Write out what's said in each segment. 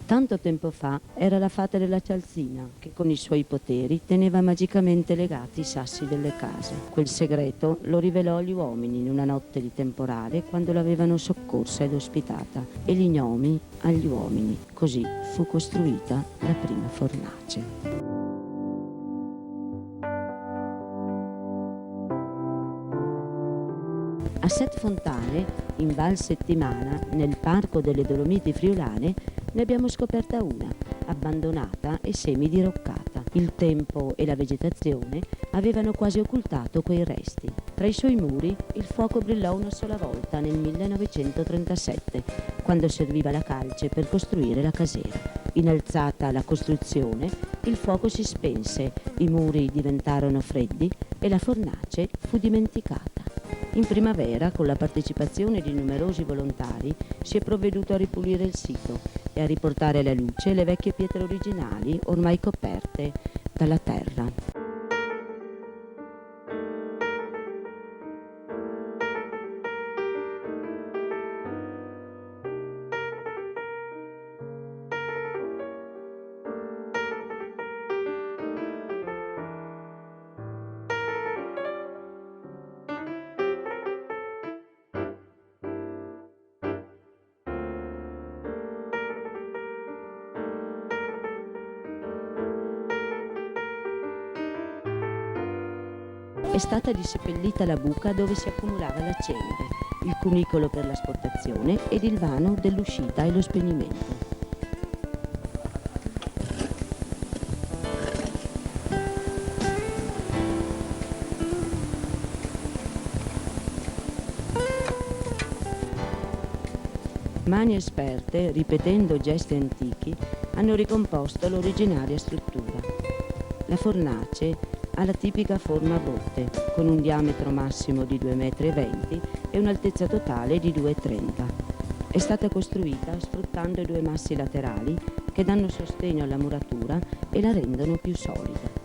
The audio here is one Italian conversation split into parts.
Tanto tempo fa era la fata della Cialzina che con i suoi poteri teneva magicamente legati i sassi delle case. Quel segreto lo rivelò agli uomini in una notte di temporale quando l'avevano soccorsa ed ospitata, e gli gnomi agli uomini. Così fu costruita la prima fornace. A Set Fontane, in Val Settimana, nel Parco delle Dolomiti Friulane, ne abbiamo scoperta una, abbandonata e semidiroccata. Il tempo e la vegetazione avevano quasi occultato quei resti. Tra i suoi muri il fuoco brillò una sola volta nel 1937, quando serviva la calce per costruire la casera. Innalzata la costruzione, il fuoco si spense, i muri diventarono freddi e la fornace fu dimenticata. In primavera, con la partecipazione di numerosi volontari, si è provveduto a ripulire il sito e a riportare alla luce le vecchie pietre originali ormai coperte dalla terra. È stata disseppellita la buca dove si accumulava la cenere, il cunicolo per l'asportazione ed il vano dell'uscita e lo spegnimento. Mani esperte, ripetendo gesti antichi, hanno ricomposto l'originaria struttura. La fornace ha la tipica forma a botte, con un diametro massimo di 2,20 m e un'altezza totale di 2,30 m. È stata costruita sfruttando i due massi laterali che danno sostegno alla muratura e la rendono più solida.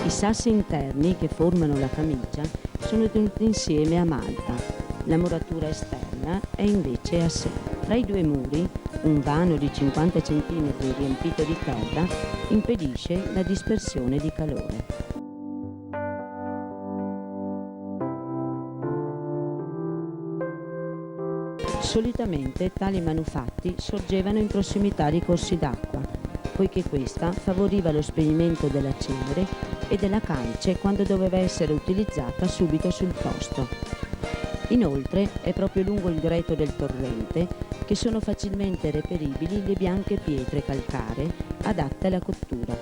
I sassi interni che formano la camicia sono tenuti insieme a malta. La muratura esterna è invece a sé. Tra i due muri, un vano di 50 cm riempito di terra impedisce la dispersione di calore. Solitamente tali manufatti sorgevano in prossimità di corsi d'acqua, poiché questa favoriva lo spegnimento della cenere e della calce quando doveva essere utilizzata subito sul posto. Inoltre è proprio lungo il greto del torrente che sono facilmente reperibili le bianche pietre calcaree adatte alla cottura.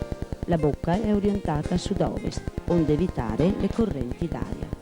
La bocca è orientata a sud-ovest, onde evitare le correnti d'aria.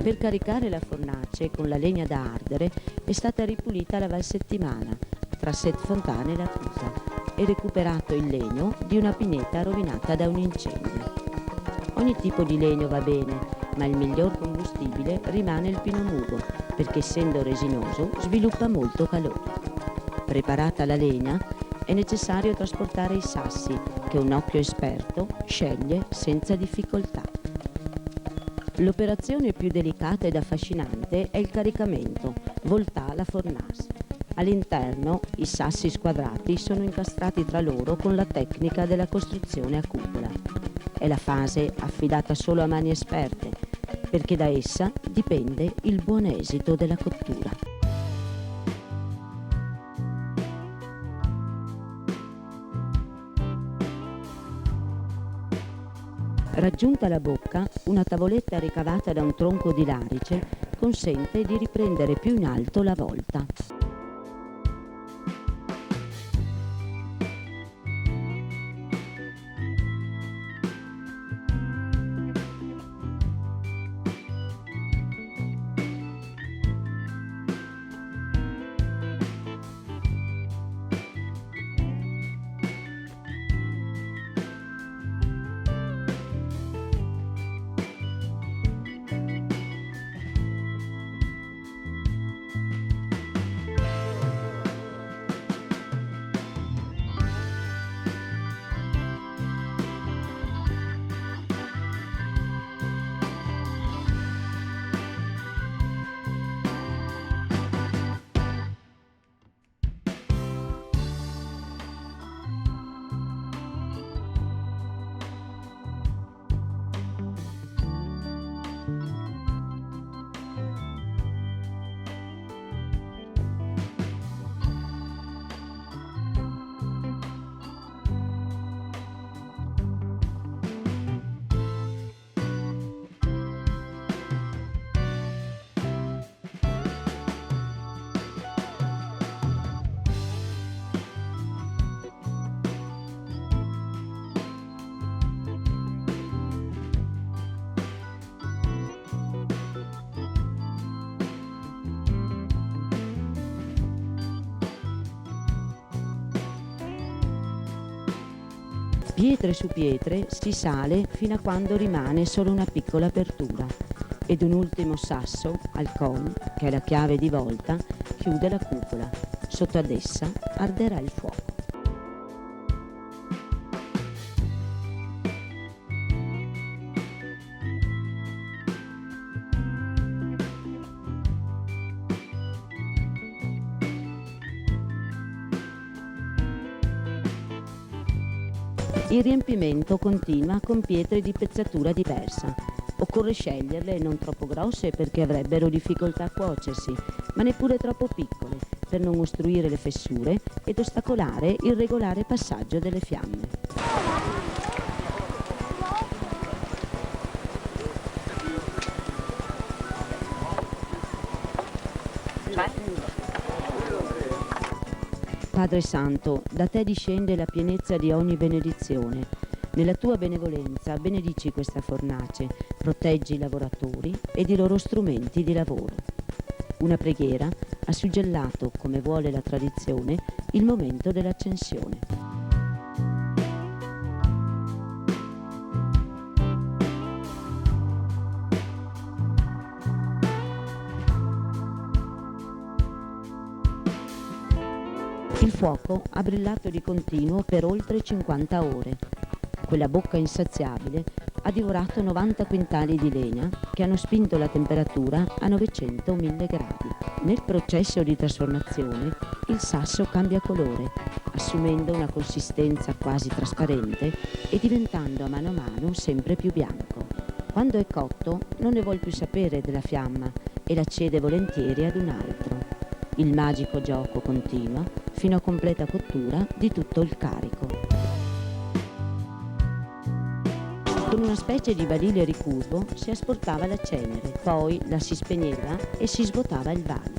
Per caricare la fornace con la legna da ardere è stata ripulita la Valsettimana, tra Set Fontana e Lacusa, e recuperato il legno di una pineta rovinata da un incendio. Ogni tipo di legno va bene, ma il miglior combustibile rimane il pino mugo, perché essendo resinoso sviluppa molto calore. Preparata la legna, è necessario trasportare i sassi, che un occhio esperto sceglie senza difficoltà. L'operazione più delicata ed affascinante è il caricamento, voltà la fornace. All'interno i sassi squadrati sono incastrati tra loro con la tecnica della costruzione a cupola. È la fase affidata solo a mani esperte, perché da essa dipende il buon esito della cottura. Raggiunta la bocca, una tavoletta ricavata da un tronco di larice consente di riprendere più in alto la volta. Pietre su pietre si sale fino a quando rimane solo una piccola apertura ed un ultimo sasso al con, che è la chiave di volta, chiude la cupola. Sotto ad essa arderà il fuoco. Il riempimento continua con pietre di pezzatura diversa. Occorre sceglierle non troppo grosse perché avrebbero difficoltà a cuocersi, ma neppure troppo piccole per non ostruire le fessure ed ostacolare il regolare passaggio delle fiamme. Padre Santo, da te discende la pienezza di ogni benedizione. Nella tua benevolenza benedici questa fornace, proteggi i lavoratori ed i loro strumenti di lavoro. Una preghiera ha suggellato, come vuole la tradizione, il momento dell'accensione. Il fuoco ha brillato di continuo per oltre 50 ore. Quella bocca insaziabile ha divorato 90 quintali di legna che hanno spinto la temperatura a 900-1000 gradi. Nel processo di trasformazione il sasso cambia colore, assumendo una consistenza quasi trasparente e diventando a mano sempre più bianco. Quando è cotto non ne vuol più sapere della fiamma e la cede volentieri ad un altro. Il magico gioco continua fino a completa cottura di tutto il carico. Con una specie di barile ricurvo si asportava la cenere, poi la si spegneva e si svuotava il vano.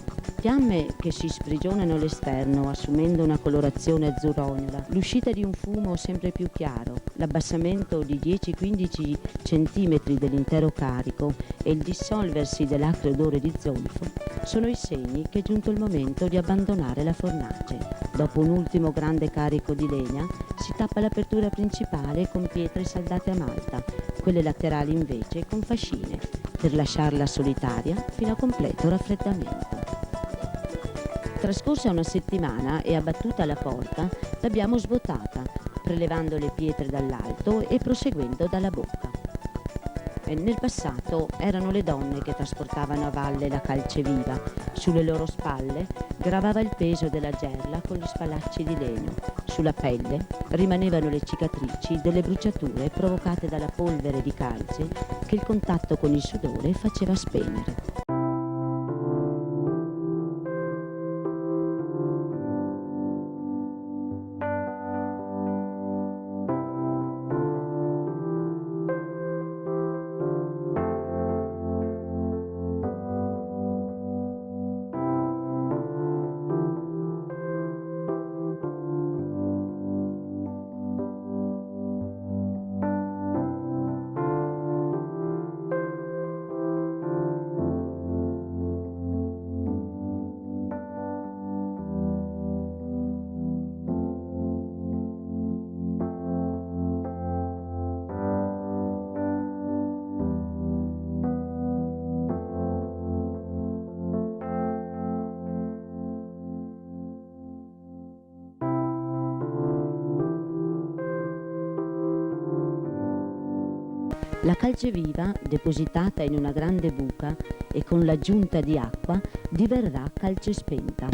fiamme che si sprigionano all'esterno assumendo una colorazione azzurrognola, l'uscita di un fumo sempre più chiaro, l'abbassamento di 10-15 centimetri dell'intero carico e il dissolversi dell'acre odore di zolfo sono i segni che è giunto il momento di abbandonare la fornace. Dopo un ultimo grande carico di legna si tappa l'apertura principale con pietre saldate a malta, quelle laterali invece con fascine, per lasciarla solitaria fino a completo raffreddamento. Trascorsa una settimana e abbattuta la porta, l'abbiamo svuotata, prelevando le pietre dall'alto e proseguendo dalla bocca. Nel passato erano le donne che trasportavano a valle la calce viva. Sulle loro spalle gravava il peso della gerla con gli spallacci di legno. Sulla pelle rimanevano le cicatrici delle bruciature provocate dalla polvere di calce che il contatto con il sudore faceva spegnere. La calce viva, depositata in una grande buca e con l'aggiunta di acqua, diverrà calce spenta.